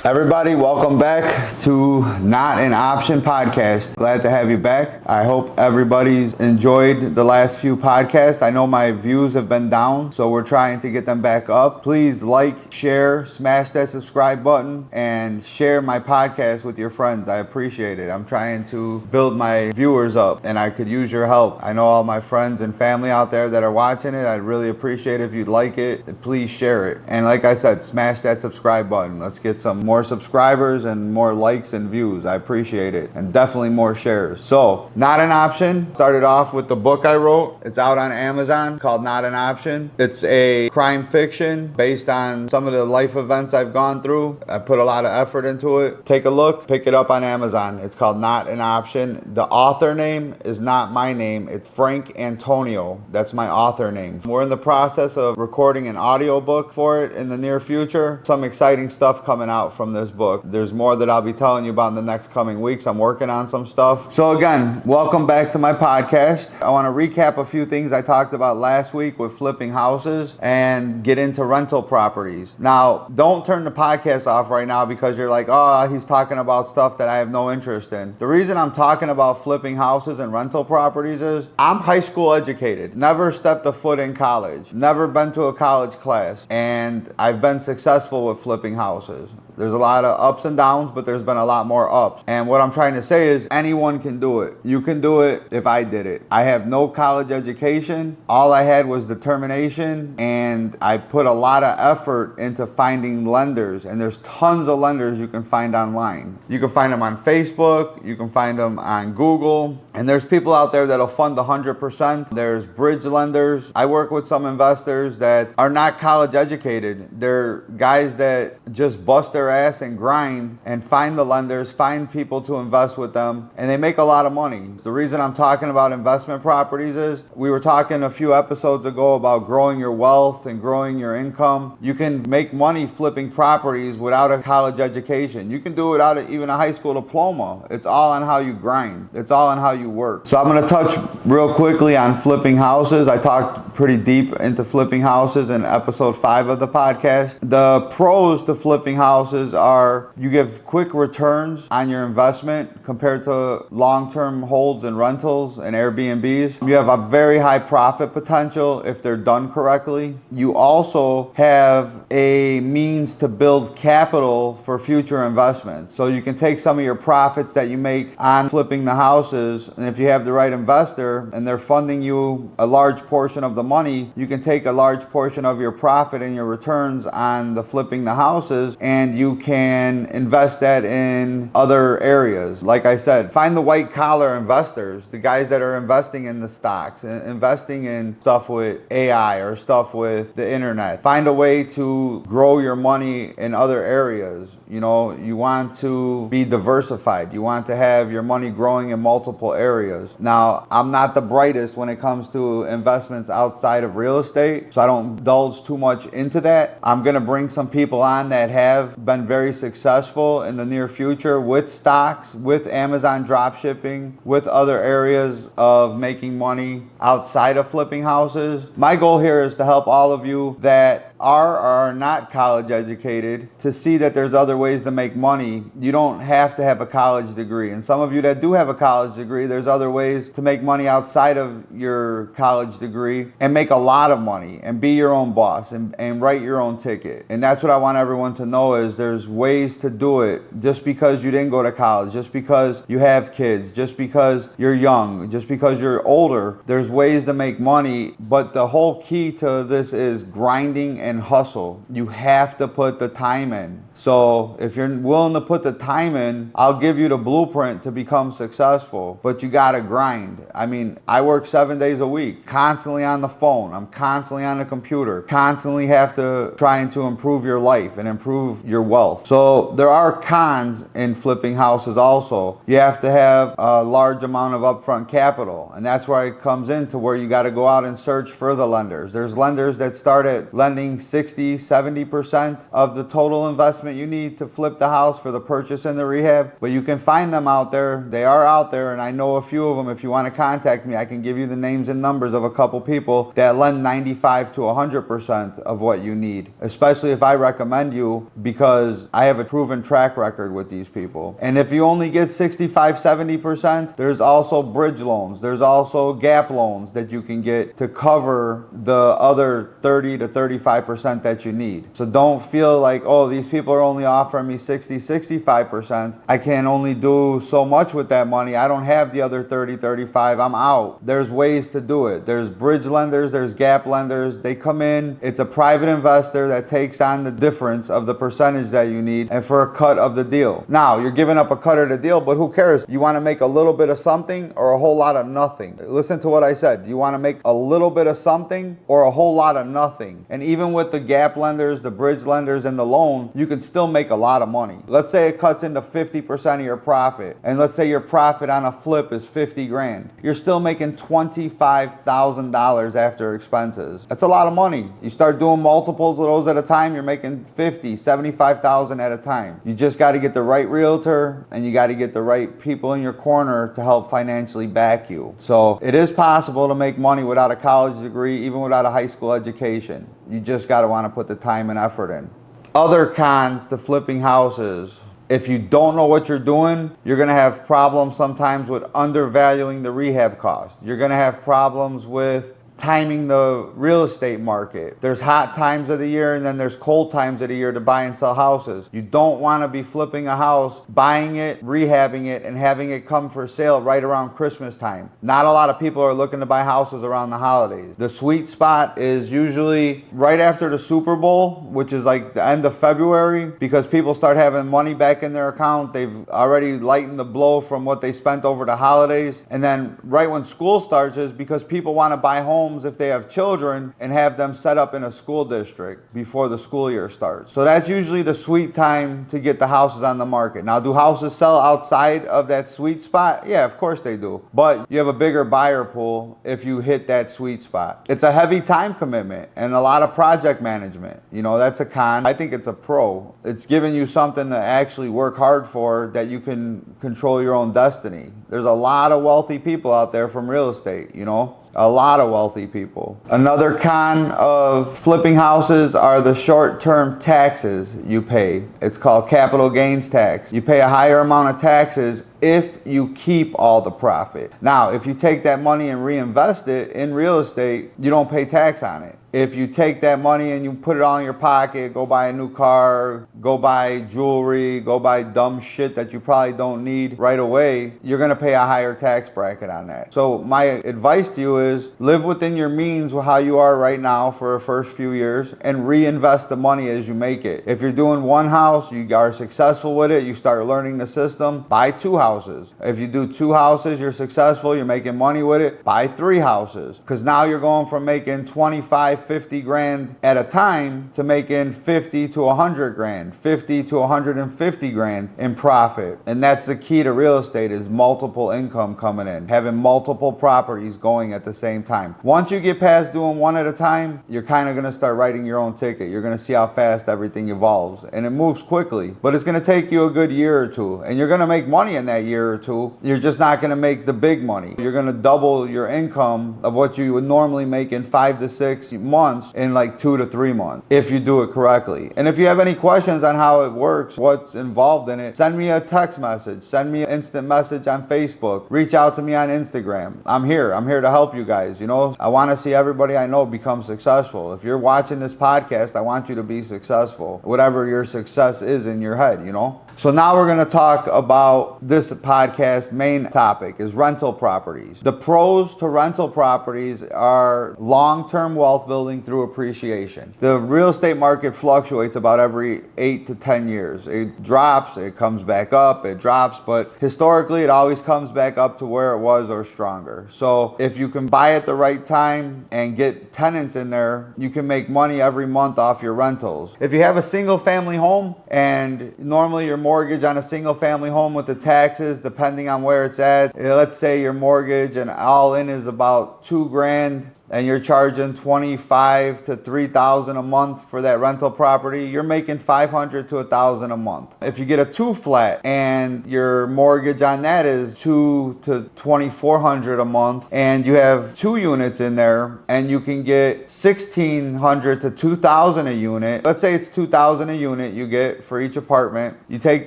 Everybody, welcome back to Not an Option podcast. Glad to have you back. I hope everybody's enjoyed the last few podcasts. I know my views have been down, so we're trying to get them back up. Please like, share, smash that subscribe button, and share my podcast with your friends. I appreciate it. I'm trying to build my viewers up, and I could use your help. I know all my friends and family out there that are watching it. I'd really appreciate it if you'd like it. Please share it. And like I said, smash that subscribe button. Let's get some more subscribers and more likes and views. I appreciate it. And definitely more shares. So, Not an Option. Started off with the book I wrote. It's out on Amazon called Not an Option. It's a crime fiction based on some of the life events I've gone through. I put a lot of effort into it. Take a look. Pick it up on Amazon. It's called Not an Option. The author name is not my name. It's Frank Antonio. That's my author name. We're in the process of recording an audiobook for it in the near future. Some exciting stuff coming out from this book. There's more that I'll be telling you about in the next coming weeks. I'm working on some stuff. So again, welcome back to my podcast. I want to recap a few things I talked about last week with flipping houses and get into rental properties. Now, don't turn the podcast off right now because you're like, oh, he's talking about stuff that I have no interest in. The reason I'm talking about flipping houses and rental properties is I'm high school educated, never stepped a foot in college, never been to a college class, and I've been successful with flipping houses. There's a lot of ups and downs, but there's been a lot more ups. And what I'm trying to say is anyone can do it. You can do it if I did it. I have no college education. All I had was determination, and I put a lot of effort into finding lenders. And there's tons of lenders you can find online. You can find them on Facebook. You can find them on Google. And there's people out there that'll fund 100%. There's bridge lenders. I work with some investors that are not college educated. They're guys that just bust their ass and grind and find the lenders, find people to invest with them, and they make a lot of money. The reason I'm talking about investment properties is we were talking a few episodes ago about growing your wealth and growing your income. You can make money flipping properties without a college education. You can do it without even a high school diploma. It's all on how you grind. It's all on how you work. So I'm going to touch real quickly on flipping houses. I talked pretty deep into flipping houses in episode 5 of the podcast. The pros to flipping houses are you give quick returns on your investment compared to long-term holds and rentals and Airbnbs. You have a very high profit potential if they're done correctly. You also have a means to build capital for future investments. So you can take some of your profits that you make on flipping the houses, and if you have the right investor and they're funding you a large portion of the money, you can take a large portion of your profit and your returns on the flipping the houses, and you can invest that in other areas. Like I said, find the white collar investors, the guys that are investing in the stocks, investing in stuff with AI or stuff with the internet. Find a way to grow your money in other areas. You know, you want to be diversified. You want to have your money growing in multiple areas. Now, I'm not the brightest when it comes to investments outside of real estate, so I don't indulge too much into that. I'm going to bring some people on that have been very successful in the near future with stocks, with Amazon drop shipping, with other areas of making money outside of flipping houses. My goal here is to help all of you that are not college educated to see that there's other ways to make money. You don't have to have a college degree. And some of you that do have a college degree, there's other ways to make money outside of your college degree and make a lot of money and be your own boss and write your own ticket. And that's what I want everyone to know is there's ways to do it. Just because you didn't go to college, just because you have kids, just because you're young, just because you're older, there's ways to make money. But the whole key to this is grinding and hustle. You have to put the time in. So if you're willing to put the time in, I'll give you the blueprint to become successful, but you gotta grind. I mean, I work 7 days a week, constantly on the phone. I'm constantly on the computer, constantly have to trying to improve your life and improve your wealth. So there are cons in flipping houses also. You have to have a large amount of upfront capital, and that's where it comes into where you gotta go out and search for the lenders. There's lenders that start at lending 60, 70% of the total investment investment you need to flip the house for the purchase and the rehab, but you can find them out there. They are out there, and I know a few of them. If you want to contact me, I can give you the names and numbers of a couple people that lend 95 to 100% of what you need, especially if I recommend you, because I have a proven track record with these people. And if you only get 65, 70%, there's also bridge loans. There's also gap loans that you can get to cover the other 30 to 35% that you need. So don't feel like, oh, these people are only offering me 60, 65%. I can only do so much with that money. I don't have the other 30, 35. I'm out. There's ways to do it. There's bridge lenders, there's gap lenders. They come in. It's a private investor that takes on the difference of the percentage that you need and for a cut of the deal. Now, you're giving up a cut of the deal, but who cares? You want to make a little bit of something or a whole lot of nothing? Listen to what I said. You want to make a little bit of something or a whole lot of nothing. And even with the gap lenders, the bridge lenders, and the loan, you can still make a lot of money. Let's say it cuts into 50% of your profit, and let's say your profit on a flip is 50 grand. You're still making $25,000 after expenses. That's a lot of money. You start doing multiples of those at a time, you're making 50, 75,000 at a time. You just got to get the right realtor, and you got to get the right people in your corner to help financially back you. So it is possible to make money without a college degree, even without a high school education. You just got to want to put the time and effort in. Other cons to flipping houses: if you don't know what you're doing, you're going to have problems sometimes with undervaluing the rehab cost. You're going to have problems with timing the real estate market. There's hot times of the year, and then there's cold times of the year to buy and sell houses. You don't want to be flipping a house, buying it, rehabbing it, and having it come for sale right around Christmas time. Not a lot of people are looking to buy houses around the holidays. The sweet spot is usually right after the Super Bowl, which is like the end of February, because people start having money back in their account. They've already lightened the blow from what they spent over the holidays. And then right when school starts is because people want to buy homes if they have children and have them set up in a school district before the school year starts. So that's usually the sweet time to get the houses on the market. Now, do houses sell outside of that sweet spot? Yeah, of course they do. But you have a bigger buyer pool if you hit that sweet spot. It's a heavy time commitment and a lot of project management. You know, that's a con. I think it's a pro. It's giving you something to actually work hard for, that you can control your own destiny. There's a lot of wealthy people out there from real estate, you know. A lot of wealthy people. Another con of flipping houses are the short-term taxes you pay. It's called capital gains tax. You pay a higher amount of taxes if you keep all the profit. Now, if you take that money and reinvest it in real estate, you don't pay tax on it. If you take that money and you put it all in your pocket, go buy a new car, go buy jewelry, go buy dumb shit that you probably don't need right away, you're gonna pay a higher tax bracket on that. So my advice to you is live within your means with how you are right now for the first few years, and reinvest the money as you make it. If you're doing one house, you are successful with it, you start learning the system, buy 2 houses. If you do 2 houses, you're successful, you're making money with it, buy 3 houses. Because now you're going from making 25, 50 grand at a time to making 50 to 100 grand, 50 to 150 grand in profit. And that's the key to real estate, is multiple income coming in, having multiple properties going at the same time. Once you get past doing one at a time, you're kind of going to start writing your own ticket. You're going to see how fast everything evolves, and it moves quickly, but it's going to take you a good year or two, and you're going to make money in that year or two. You're just not going to make the big money. You're going to double your income of what you would normally make in 5 to 6 months in like 2 to 3 months, if you do it correctly. And if you have any questions on how it works, what's involved in it, send me a text message, send me an instant message on Facebook, reach out to me on Instagram. I'm here to help you guys. You know, I want to see everybody I know become successful. If you're watching this podcast, I want you to be successful, whatever your success is in your head, you know. So now we're going to talk about this podcast main topic is rental properties. The pros to rental properties are long-term wealth building through appreciation. The real estate market fluctuates about every 8 to 10 years. It drops, it comes back up, it drops, but historically it always comes back up to where it was or stronger. So if you can buy at the right time and get tenants in there, you can make money every month off your rentals. If you have a single family home, and normally your mortgage on a single family home with the taxes, depending on where it's at, let's say your mortgage and all in is about $2 grand. and you're charging $25 to $3,000 a month for that rental property, you're making $500 to $1,000 a month. If you get a 2 flat and your mortgage on that is $2,000 to $2,400 a month, and you have 2 units in there, and you can get $1,600 to $2,000 a unit. Let's say it's $2,000 a unit you get for each apartment. You take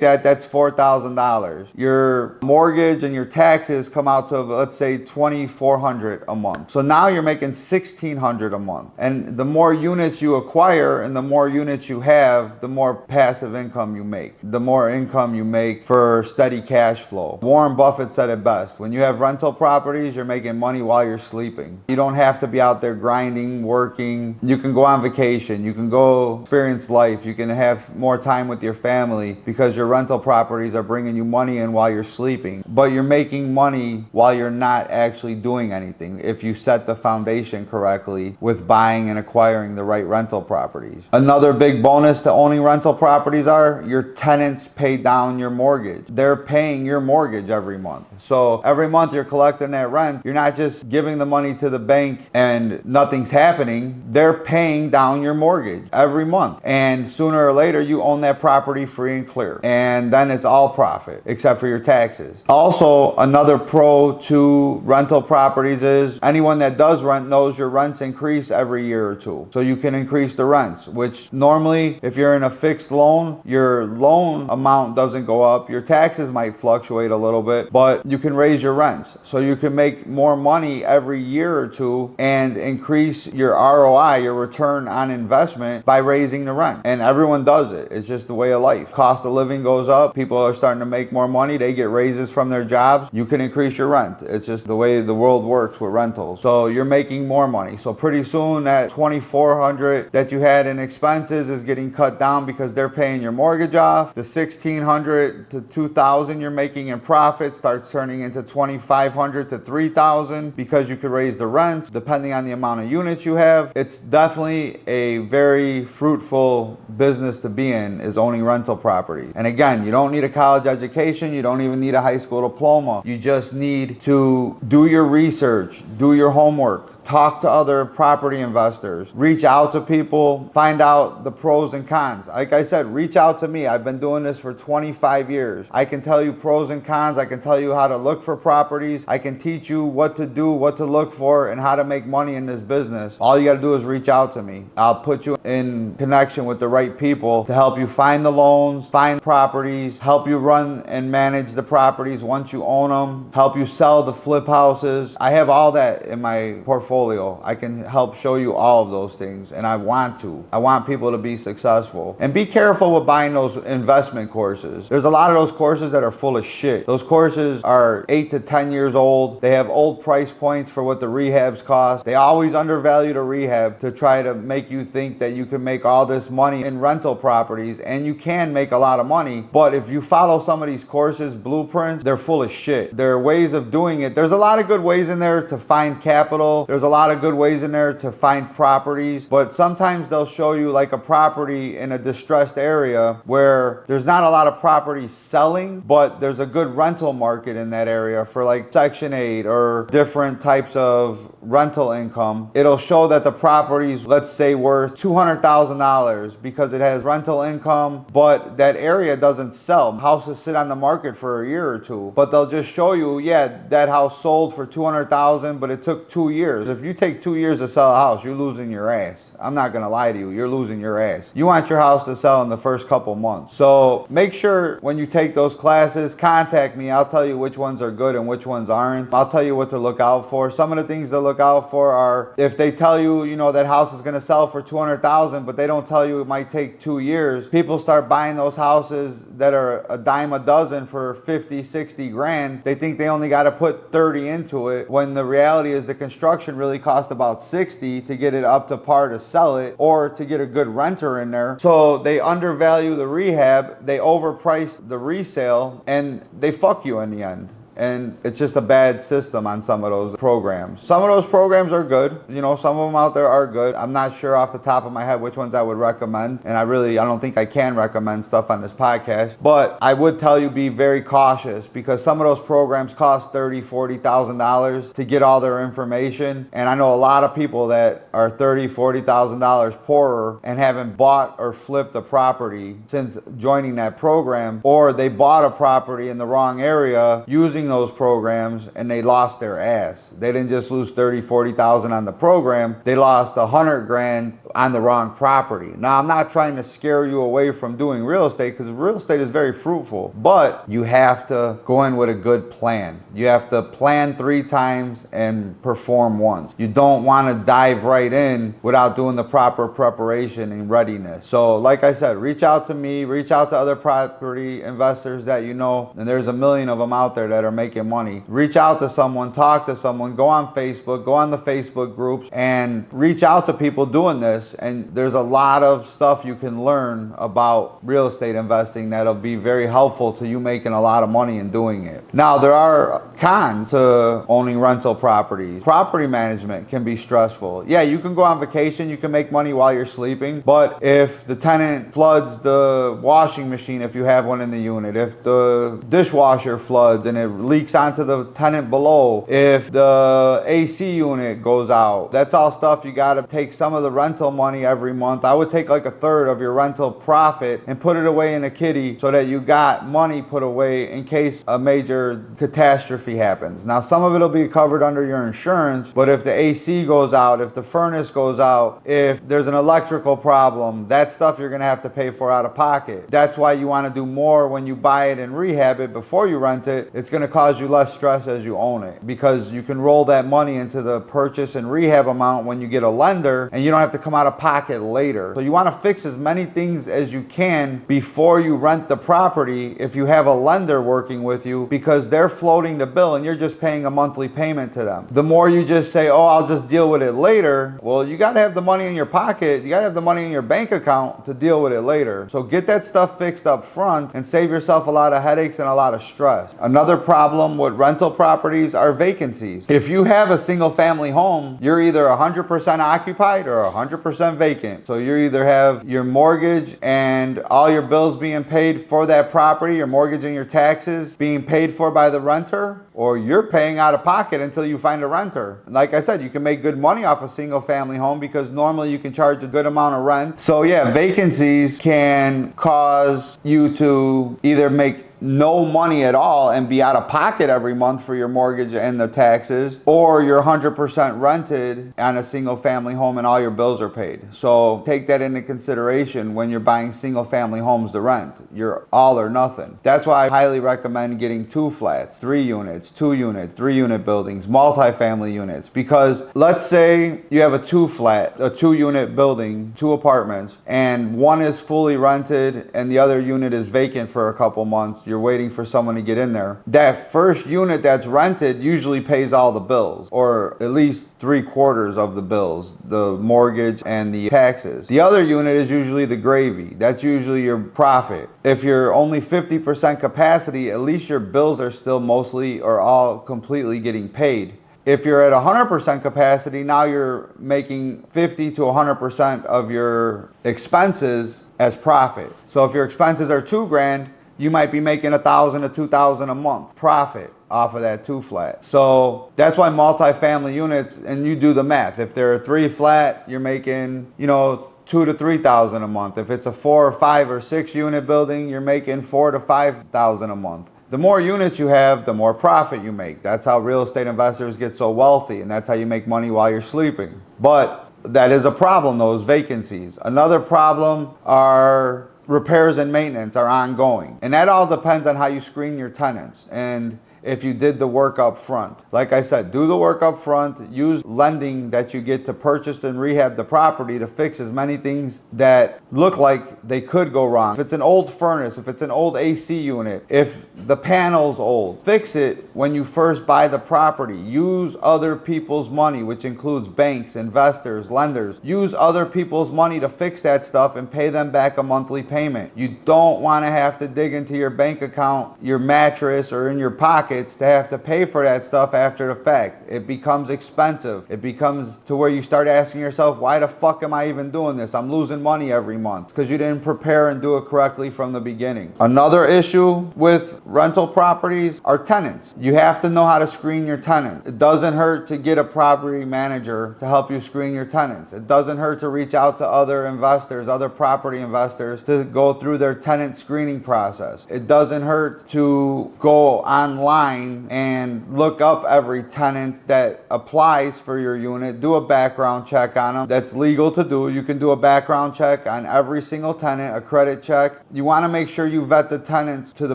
that, that's $4,000. Your mortgage and your taxes come out to, let's say, $2,400 a month. So now you're making $1,600 a month. And the more units you acquire and the more units you have, the more passive income you make. The more income you make for steady cash flow. Warren Buffett said it best. When you have rental properties, you're making money while you're sleeping. You don't have to be out there grinding, working. You can go on vacation. You can go experience life. You can have more time with your family because your rental properties are bringing you money in while you're sleeping. But you're making money while you're not actually doing anything if you set the foundation correctly with buying and acquiring the right rental properties. Another big bonus to owning rental properties are your tenants pay down your mortgage. They're paying your mortgage every month. So every month you're collecting that rent. You're not just giving the money to the bank and nothing's happening. They're paying down your mortgage every month. And sooner or later you own that property free and clear. And then it's all profit except for your taxes. Also, another pro to rental properties is anyone that does rent knows your rents increase every year or two. So you can increase the rents, which normally if you're in a fixed loan, your loan amount doesn't go up. Your taxes might fluctuate a little bit, but you can raise your rents. So you can make more money every year or two and increase your ROI, your return on investment, by raising the rent. And everyone does it. It's just the way of life. Cost of living goes up. People are starting to make more money. They get raises from their jobs. You can increase your rent. It's just the way the world works with rentals. So you're making more money. So pretty soon that $2,400 that you had in expenses is getting cut down because they're paying your mortgage off. The $1,600 to $2,000 you're making in profit starts turning into $2,500 to $3,000 because you could raise the rents depending on the amount of units you have. It's definitely a very fruitful business to be in, is owning rental property. And again, you don't need a college education. You don't even need a high school diploma. You just need to do your research, do your homework, talk to other property investors, reach out to people, find out the pros and cons. Like I said, reach out to me. I've been doing this for 25 years. I can tell you pros and cons. I can tell you how to look for properties. I can teach you what to do, what to look for, and how to make money in this business. All you got to do is reach out to me. I'll put you in connection with the right people to help you find the loans, find properties, help you run and manage the properties once you own them, help you sell the flip houses. I have all that in my portfolio. I can help show you all of those things, and I want to. I want people to be successful. And be careful with buying those investment courses. There's a lot of those courses that are full of shit. Those courses are 8 to 10 years old. They have old price points for what the rehabs cost. They always undervalue the rehab to try to make you think that you can make all this money in rental properties, and you can make a lot of money. But if you follow some of these courses, blueprints, they're full of shit. There are ways of doing it. There's a lot of good ways in there to find capital. There's a lot of good ways in there to find properties, but sometimes they'll show you like a property in a distressed area where there's not a lot of properties selling, but there's a good rental market in that area for like Section 8 or different types of rental income. It'll show that the property's, let's say, worth $200,000 because it has rental income, but that area doesn't sell. Houses sit on the market for a year or two, but they'll just show you, yeah, that house sold for $200,000, but it took 2 years. If you take 2 years to sell a house, you're losing your ass. I'm not gonna lie to you, you're losing your ass. You want your house to sell in the first couple months. So make sure when you take those classes, contact me. I'll tell you which ones are good and which ones aren't. I'll tell you what to look out for. Some of the things to look out for are if they tell you, you know, that house is gonna sell for $200,000, but they don't tell you it might take 2 years. People start buying those houses that are a dime a dozen for 50, 60 grand. They think they only gotta put 30 into it, when the reality is the construction really cost about 60 to get it up to par to sell it, or to get a good renter in there. So they undervalue the rehab, they overprice the resale, and they fuck you in the end. and it's just a bad system on some of those programs. Some of those programs are good. Some of them out there are good. I'm not sure off the top of my head which ones I would recommend, and I don't think I can recommend stuff on this podcast, but I would tell you be very cautious, because some of those programs cost $30,000, $40,000 to get all their information, and I know a lot of people that are $30,000, $40,000 poorer and haven't bought or flipped a property since joining that program, or they bought a property in the wrong area using those programs and they lost their ass. They didn't just lose $30,000, $40,000 on the program, they lost $100,000 on the wrong property. Now, I'm not trying to scare you away from doing real estate, because real estate is very fruitful, but you have to go in with a good plan. You have to plan 3 times and perform once. You don't want to dive right in without doing the proper preparation and readiness. So like I said, reach out to me, reach out to other property investors that you know, and there's a million of them out there that are making money. Reach out to someone, talk to someone, go on Facebook, go on the Facebook groups, and reach out to people doing this. And there's a lot of stuff you can learn about real estate investing that'll be very helpful to you making a lot of money in doing it. Now, there are cons to owning rental properties. Property management can be stressful. Yeah, you can go on vacation, you can make money while you're sleeping, but if the tenant floods the washing machine, if you have one in the unit, if the dishwasher floods and it leaks onto the tenant below, if the AC unit goes out, that's all stuff you got to take some of the rental money every month. I would take like a third of your rental profit and put it away in a kitty so that you got money put away in case a major catastrophe happens. Now, some of it will be covered under your insurance, but if the AC goes out, if the furnace goes out, if there's an electrical problem, that stuff you're going to have to pay for out of pocket. That's why you want to do more when you buy it and rehab it before you rent it. It's going to cause you less stress as you own it, because you can roll that money into the purchase and rehab amount when you get a lender, and you don't have to come out of pocket later. So you want to fix as many things as you can before you rent the property if you have a lender working with you, because they're floating the bill and you're just paying a monthly payment to them. The more you just say, oh, I'll just deal with it later, well, you got to have the money in your pocket, you got to have the money in your bank account to deal with it later. So get that stuff fixed up front and save yourself a lot of headaches and a lot of stress. Another problem with rental properties are vacancies. If you have a single family home, you're either 100% occupied or 100% vacant. So you either have your mortgage and all your bills being paid for that property, your mortgage and your taxes being paid for by the renter, or you're paying out of pocket until you find a renter. Like I said, you can make good money off a single family home because normally you can charge a good amount of rent. So yeah, vacancies can cause you to either make no money at all and be out of pocket every month for your mortgage and the taxes, or you're 100% rented on a single family home and all your bills are paid. So take that into consideration when you're buying single family homes to rent. You're all or nothing. That's why I highly recommend getting 2 flats, 3 units, 2 unit, 3 unit buildings, multifamily units, because let's say you have a 2 unit building, 2 apartments, and one is fully rented and the other unit is vacant for a couple months. You're waiting for someone to get in there. That first unit that's rented usually pays all the bills, or at least 3/4 of the bills, the mortgage and the taxes. The other unit is usually the gravy. That's usually your profit. If you're only 50% capacity, at least your bills are still mostly or all completely getting paid. If you're at 100% capacity, now you're making 50 to 100% of your expenses as profit. So if your expenses are $2,000, you might be making $1,000 to $2,000 a month profit off of that 2 flat. So that's why multifamily units, and you do the math. If they're a 3 flat, you're making, $2,000 to $3,000 a month. If it's a 4 or 5 or 6 unit building, you're making $4,000 to $5,000 a month. The more units you have, the more profit you make. That's how real estate investors get so wealthy, and that's how you make money while you're sleeping. But that is a problem, those vacancies. Another problem are repairs and maintenance are ongoing. And that all depends on how you screen your tenants and if you did the work up front. Like I said, do the work up front, use lending that you get to purchase and rehab the property to fix as many things that look like they could go wrong. If it's an old furnace, if it's an old AC unit, if the panel's old, fix it when you first buy the property. Use other people's money, which includes banks, investors, lenders. Use other people's money to fix that stuff and pay them back a monthly payment. You don't want to have to dig into your bank account, your mattress, or in your pocket pockets to have to pay for that stuff after the fact. It becomes expensive. It becomes to where you start asking yourself, why the fuck am I even doing this? I'm losing money every month because you didn't prepare and do it correctly from the beginning. Another issue with rental properties are tenants. You have to know how to screen your tenants. It doesn't hurt to get a property manager to help you screen your tenants. It doesn't hurt to reach out to other investors, other property investors, to go through their tenant screening process. It doesn't hurt to go online and look up every tenant that applies for your unit, do a background check on them. That's legal to do. You can do a background check on every single tenant, a credit check. You want to make sure you vet the tenants to the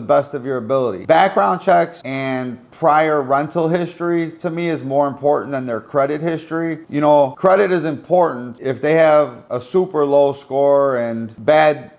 best of your ability. Background checks and prior rental history to me is more important than their credit history. You know, credit is important. If they have a super low score and bad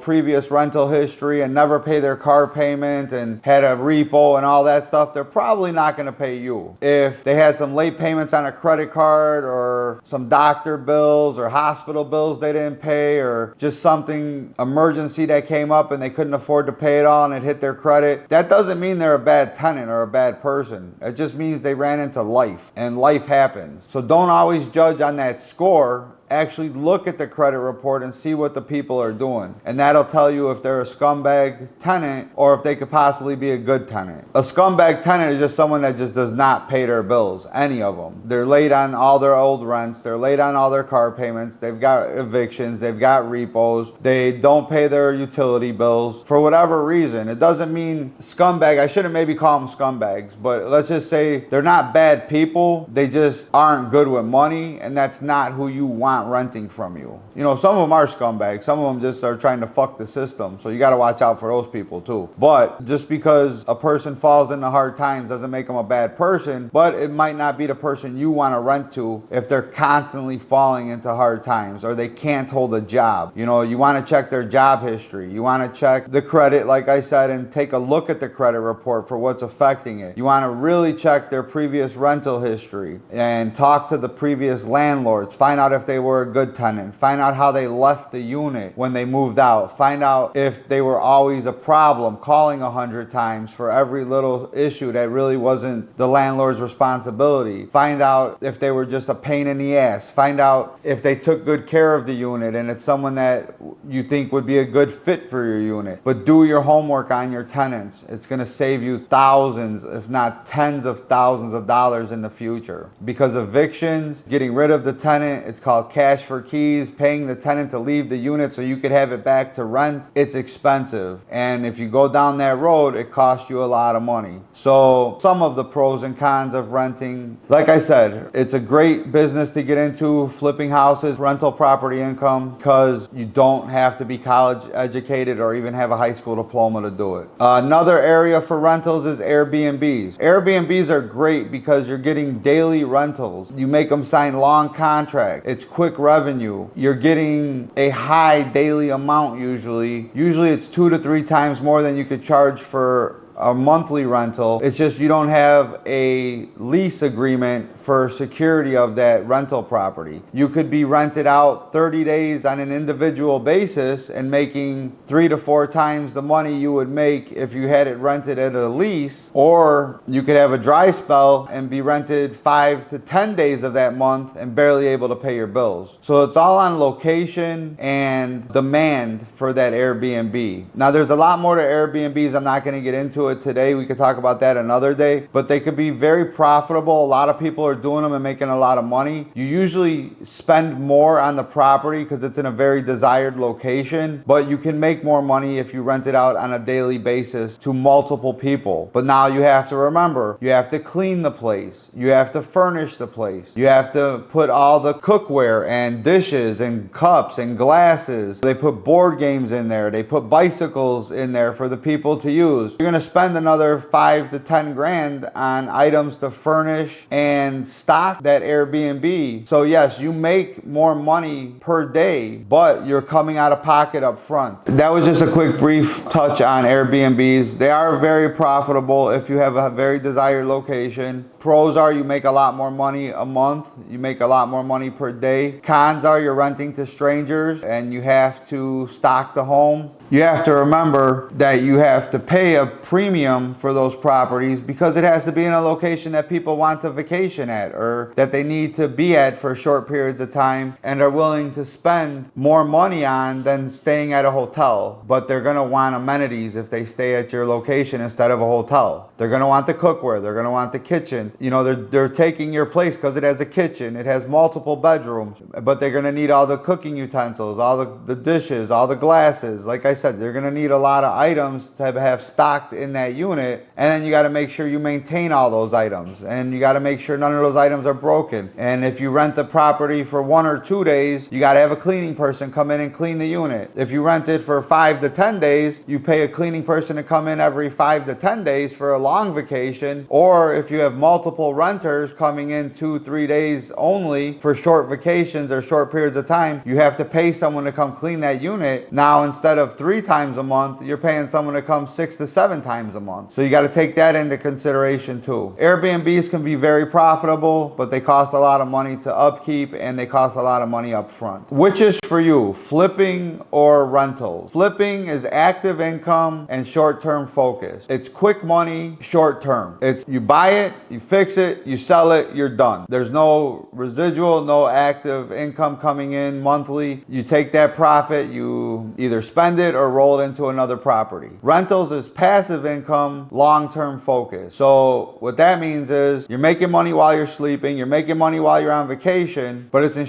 previous rental history and never pay their car payment and had a repo and all that stuff, they're probably not going to pay you. If they had some late payments on a credit card or some doctor bills or hospital bills they didn't pay, or just something emergency that came up and they couldn't afford to pay it all and it hit their credit, that doesn't mean they're a bad tenant or a bad person. It just means they ran into life, and life happens. So don't always judge on that score. Actually look at the credit report and see what the people are doing. And that'll tell you if they're a scumbag tenant or if they could possibly be a good tenant. A scumbag tenant is just someone that just does not pay their bills, any of them. They're late on all their old rents. They're late on all their car payments. They've got evictions. They've got repos. They don't pay their utility bills for whatever reason. It doesn't mean scumbag. I shouldn't maybe call them scumbags, but let's just say they're not bad people. They just aren't good with money, and that's not who you want renting from you. Some of them are scumbags. Some of them just are trying to fuck the system. So you got to watch out for those people too. But just because a person falls into hard times doesn't make them a bad person, but it might not be the person you want to rent to if they're constantly falling into hard times or they can't hold a job. You want to check their job history. You want to check the credit, like I said, and take a look at the credit report for what's affecting it. You want to really check their previous rental history and talk to the previous landlords. Find out if they were a good tenant. Find out how they left the unit when they moved out. Find out if they were always a problem, calling 100 times for every little issue that really wasn't the landlord's responsibility. Find out if they were just a pain in the ass. Find out if they took good care of the unit and it's someone that you think would be a good fit for your unit. But do your homework on your tenants. It's going to save you thousands, if not tens of thousands of dollars in the future. Because evictions, getting rid of the tenant, it's called cash for keys, paying the tenant to leave the unit so you could have it back to rent. It's expensive. And if you go down that road, it costs you a lot of money. So some of the pros and cons of renting, like I said, it's a great business to get into, flipping houses, rental property income, because you don't have to be college educated or even have a high school diploma to do it. Another area for rentals is Airbnbs. Airbnbs are great because you're getting daily rentals. You make them sign long contracts. It's quick revenue. You're getting a high daily amount usually. Usually it's 2 to 3 times more than you could charge for a monthly rental. It's just you don't have a lease agreement for security of that rental property. You could be rented out 30 days on an individual basis and making 3 to 4 times the money you would make if you had it rented at a lease, or you could have a dry spell and be rented 5 to 10 days of that month and barely able to pay your bills. So it's all on location and demand for that Airbnb. Now there's a lot more to Airbnbs. I'm not going to get into it today. We could talk about that another day, but they could be very profitable. A lot of people are doing them and making a lot of money. You usually spend more on the property because it's in a very desired location, but you can make more money if you rent it out on a daily basis to multiple people. But now you have to remember, you have to clean the place. You have to furnish the place. You have to put all the cookware and dishes and cups and glasses. They put board games in there. They put bicycles in there for the people to use. You're going to spend another 5 to 10 grand on items to furnish and and stock that Airbnb. So yes, you make more money per day, but you're coming out of pocket up front. That was just a quick brief touch on Airbnbs. They are very profitable if you have a very desired location. Pros are you make a lot more money a month. You make a lot more money per day. Cons are you're renting to strangers and you have to stock the home. You have to remember that you have to pay a premium for those properties because it has to be in a location that people want to vacation at or that they need to be at for short periods of time and are willing to spend more money on than staying at a hotel. But they're going to want amenities if they stay at your location instead of a hotel. They're going to want the cookware. They're going to want the kitchen. You know, they're taking your place because it has a kitchen. It has multiple bedrooms, but they're going to need all the cooking utensils, all the dishes, all the glasses. Like I said, they're going to need a lot of items to have stocked in that unit, and then you got to make sure you maintain all those items, and you got to make sure none of those items are broken. And if you rent the property for 1 or 2 days, you got to have a cleaning person come in and clean the unit. If you rent it for 5 to 10 days, you pay a cleaning person to come in every 5 to 10 days for a long vacation. Or if you have multiple renters coming in 2-3 days only for short vacations or short periods of time, you have to pay someone to come clean that unit. Now, instead of 3 times a month, you're paying someone to come 6 to 7 times a month. So you got to take that into consideration too. Airbnbs can be very profitable, but they cost a lot of money to upkeep and they cost a lot of money up front. Which is for you, flipping or rentals? Flipping is active income and short-term focus. It's quick money, short-term. It's you buy it, you fix it, you sell it, you're done. There's no residual, no active income coming in monthly. You take that profit, you either spend it or roll it into another property. Rentals is passive income, long-term focus. So what that means is you're making money while you're sleeping, you're making money while you're on vacation, but it's in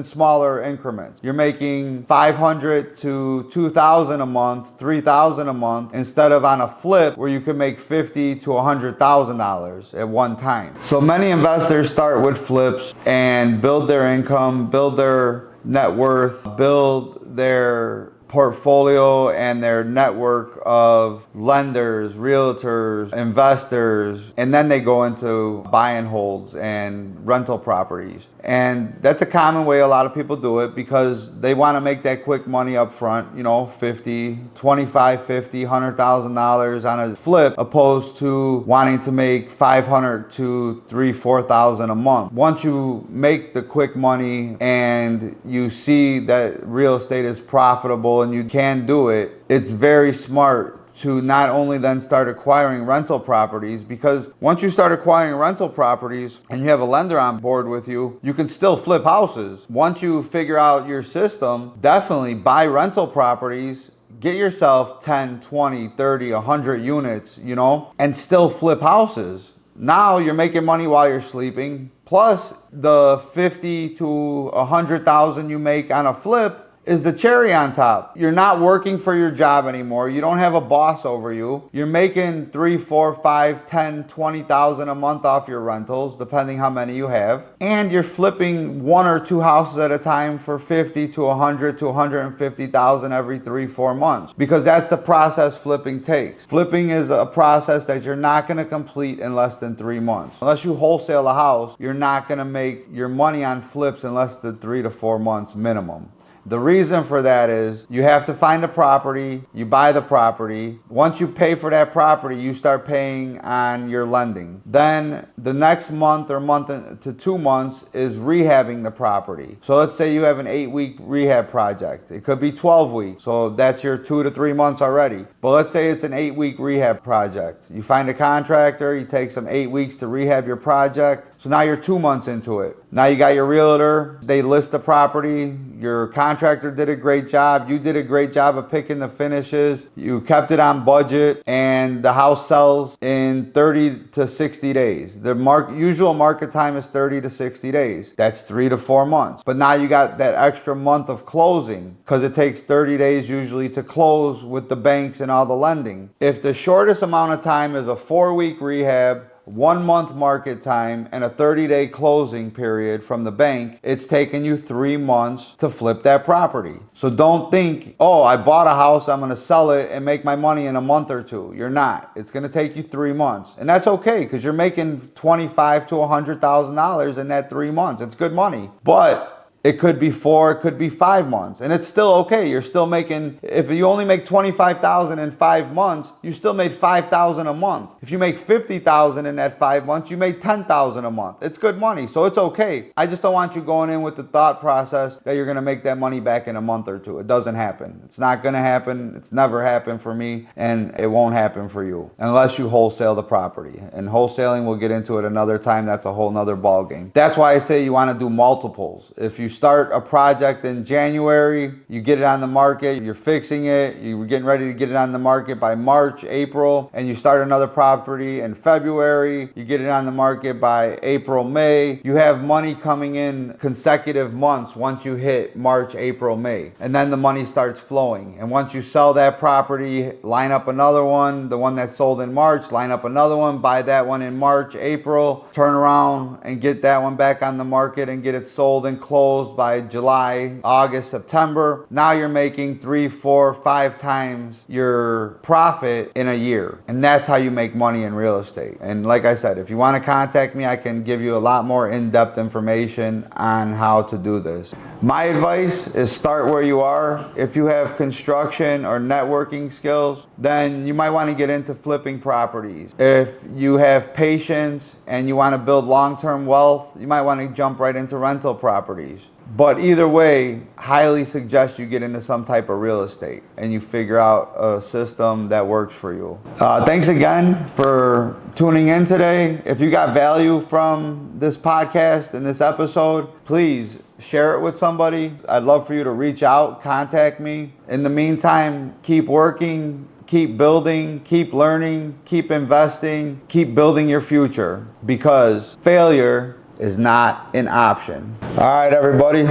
smaller increments. You're making $500 to $2,000 a month, $3,000 a month, instead of on a flip where you can make $50,000 to $100,000 at one time. So many investors start with flips and build their income, build their net worth, build their portfolio and their network of lenders, realtors, investors, and then they go into buy and holds and rental properties. And that's a common way a lot of people do it because they want to make that quick money up front, you know, $50,000, $25,000, $50,000, $100,000 on a flip, opposed to wanting to make $500,000 to $3,000, $4,000 a month. Once you make the quick money and you see that real estate is profitable and you can do it, it's very smart to not only then start acquiring rental properties, because once you start acquiring rental properties and you have a lender on board with you, you can still flip houses. Once you figure out your system, definitely buy rental properties, get yourself 10, 20, 30, 100 units, you know, and still flip houses. Now you're making money while you're sleeping, plus the 50 to 100,000 you make on a flip is the cherry on top. You're not working for your job anymore. You don't have a boss over you. You're making 3, 4, 5, 10, 20,000 a month off your rentals, depending how many you have. And you're flipping 1 or 2 houses at a time for 50 to 100 to 150,000 every 3, 4 months. Because that's the process flipping takes. Flipping is a process that you're not going to complete in less than 3 months. Unless you wholesale a house, you're not going to make your money on flips in less than 3 to 4 months minimum. The reason for that is you have to find a property, you buy the property. Once you pay for that property, you start paying on your lending. Then the next month or month to 2 months is rehabbing the property. So let's say you have an 8-week rehab project. It could be 12 weeks. So that's your 2 to 3 months already. But let's say it's an 8-week rehab project. You find a contractor, you take some 8 weeks to rehab your project. So now you're 2 months into it. Now you got your realtor, they list the property, your contractor did a great job, you did a great job of picking the finishes, you kept it on budget, and the house sells in 30 to 60 days. The usual market time is 30 to 60 days. That's 3 to 4 months. But now you got that extra month of closing because it takes 30 days usually to close with the banks and all the lending. If the shortest amount of time is a 4-week rehab, 1 month market time and a 30-day closing period from the bank, it's taken you 3 months to flip that property. So don't think, oh, I bought a house, I'm gonna sell it and make my money in a month or two. You're not. It's gonna take you 3 months. And that's okay, because you're making $25,000 to $100,000 in that 3 months. It's good money. But it could be 4, it could be 5 months, and it's still okay. You're still making, if you only make $25,000 in 5 months, you still made $5,000 a month. If you make $50,000 in that 5 months, you made $10,000 a month. It's good money, so it's okay. I just don't want you going in with the thought process that you're gonna make that money back in a month or two. It doesn't happen. It's not gonna happen. It's never happened for me, and it won't happen for you unless you wholesale the property. And wholesaling, we'll get into it another time. That's a whole nother ball game. That's why I say you wanna do multiples. If you start a project in January, you get it on the market, you're fixing it, you're getting ready to get it on the market by March, April, and you start another property in February, you get it on the market by April, May, you have money coming in consecutive months once you hit March, April, May. And then the money starts flowing. And once you sell that property, line up another one, the one that sold in March, line up another one, buy that one in March, April, turn around and get that one back on the market and get it sold and closed by July, August, September. Now you're making 3, 4, 5 times your profit in a year. And that's how you make money in real estate. And like I said, if you want to contact me, I can give you a lot more in-depth information on how to do this. My advice is start where you are. If you have construction or networking skills, then you might want to get into flipping properties. If you have patience and you want to build long-term wealth, you might want to jump right into rental properties. But either way, highly suggest you get into some type of real estate and you figure out a system that works for you. Thanks again for tuning in today. If you got value from this podcast and this episode, please share it with somebody. I'd love for you to reach out, contact me. In the meantime, keep working, keep building, keep learning, keep investing, keep building your future, because failure is not an option. All right, everybody.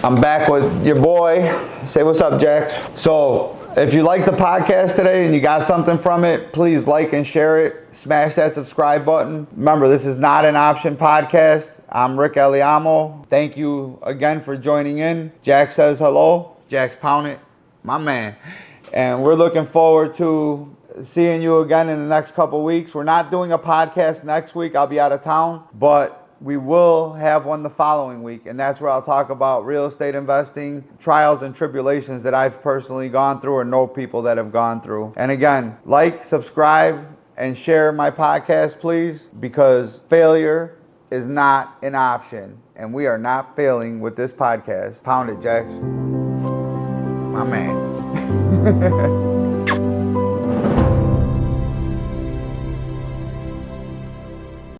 I'm back with your boy. Say what's up, Jax. So if you like the podcast today and you got something from it, please like and share it. Smash that subscribe button. Remember, this is not an option podcast. I'm Rick Alaimo. Thank you again for joining in. Jax says hello. Jax Pound It, my man. And we're looking forward to seeing you again in the next couple weeks. We're not doing a podcast next week. I'll be out of town, but we will have one the following week, and that's where I'll talk about real estate investing, trials and tribulations that I've personally gone through or know people that have gone through. And again, like, subscribe, and share my podcast, please, because failure is not an option, and we are not failing with this podcast. Pound it, Jax. My man.